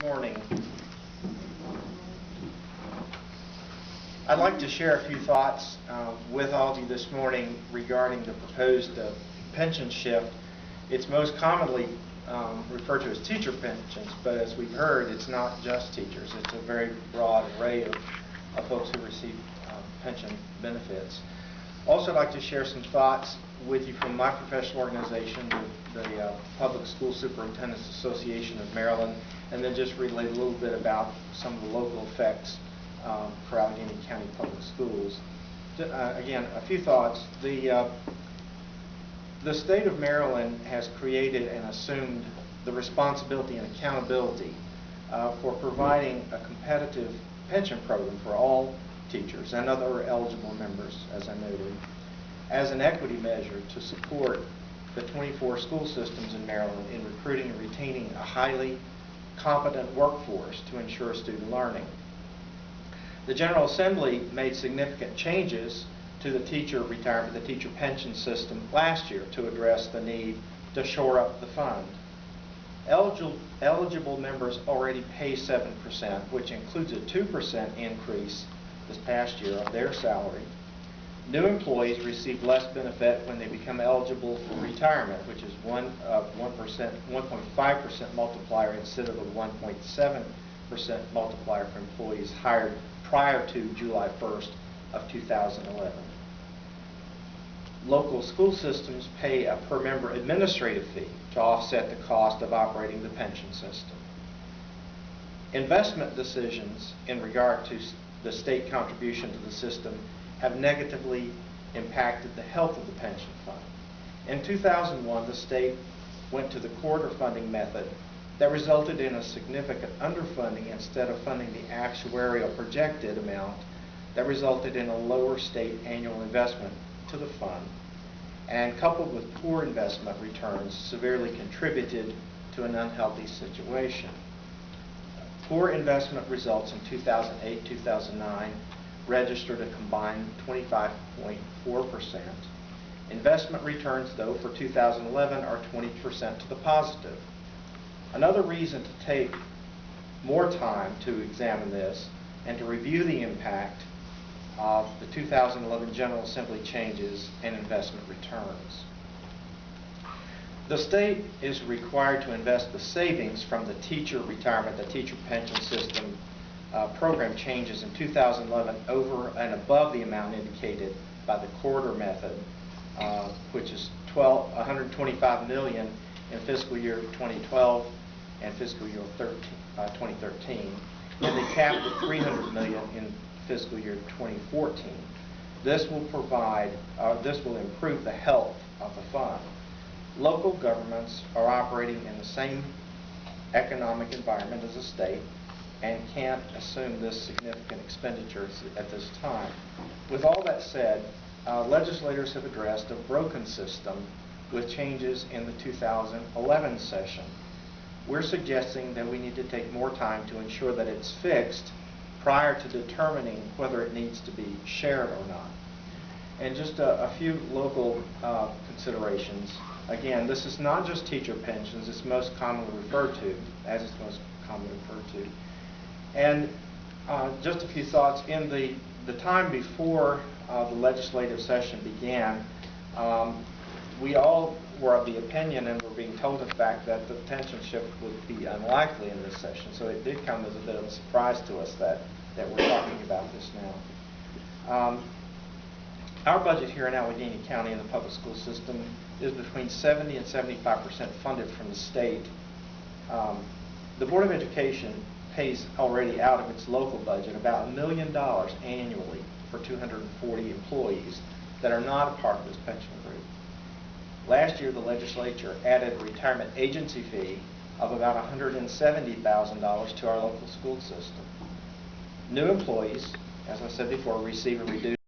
Morning. I'd like to share a few thoughts with all of you this morning regarding the proposed pension shift. It's most commonly referred to as teacher pensions, but as we've heard, it's not just teachers. It's a very broad array of folks who receive pension benefits. Also, I'd like to share some thoughts with you from my professional organization, the Public School Superintendents Association of Maryland, and then just relate a little bit about some of the local effects for Allegheny County Public Schools. Again, a few thoughts. The state of Maryland has created and assumed the responsibility and accountability for providing a competitive pension program for all teachers and other eligible members, as I noted, as an equity measure to support the 24 school systems in Maryland in recruiting and retaining a highly competent workforce to ensure student learning. The General Assembly made significant changes to the teacher retirement, the teacher pension system last year to address the need to shore up the fund. Eligible members already pay 7%, which includes a 2% increase this past year of their salary. New employees receive less benefit when they become eligible for retirement, which is 1.5% multiplier instead of a 1.7% multiplier for employees hired prior to July 1st of 2011. Local school systems pay a per member administrative fee to offset the cost of operating the pension system. Investment decisions in regard to the state contribution to the system have negatively impacted the health of the pension fund. In 2001, the state went to the corridor funding method that resulted in a significant underfunding instead of funding the actuarial projected amount that resulted in a lower state annual investment to the fund, and coupled with poor investment returns severely contributed to an unhealthy situation. Poor investment results in 2008-2009 registered a combined 25.4%. Investment returns, though, for 2011 are 20% to the positive. Another reason to take more time to examine this and to review the impact of the 2011 General Assembly changes and investment returns. The state is required to invest the savings from the teacher retirement, the teacher pension system program changes in 2011 over and above the amount indicated by the corridor method, which is $125 million in fiscal year 2012 and fiscal year 2013, and they capped at $300 million in fiscal year 2014. This will improve the health of the fund. Local governments are operating in the same economic environment as the state and can't assume this significant expenditure at this time. With all that said, legislators have addressed a broken system with changes in the 2011 session. We're suggesting that we need to take more time to ensure that it's fixed prior to determining whether it needs to be shared or not. And just a few local considerations. Again, this is not just teacher pensions. It's most commonly referred to, as it's most commonly referred to. And just a few thoughts. In the time before the legislative session began, we all were of the opinion and were being told, in fact, that the pension shift would be unlikely in this session. So it did come as a bit of a surprise to us that we're talking about this now. Our budget here in Allegheny County in the public school system is between 70 and 75% funded from the state. The Board of Education pays already out of its local budget about $1 million annually for 240 employees that are not a part of this pension group. Last year, the legislature added a retirement agency fee of about $170,000 to our local school system. New employees, as I said before, receive a reduced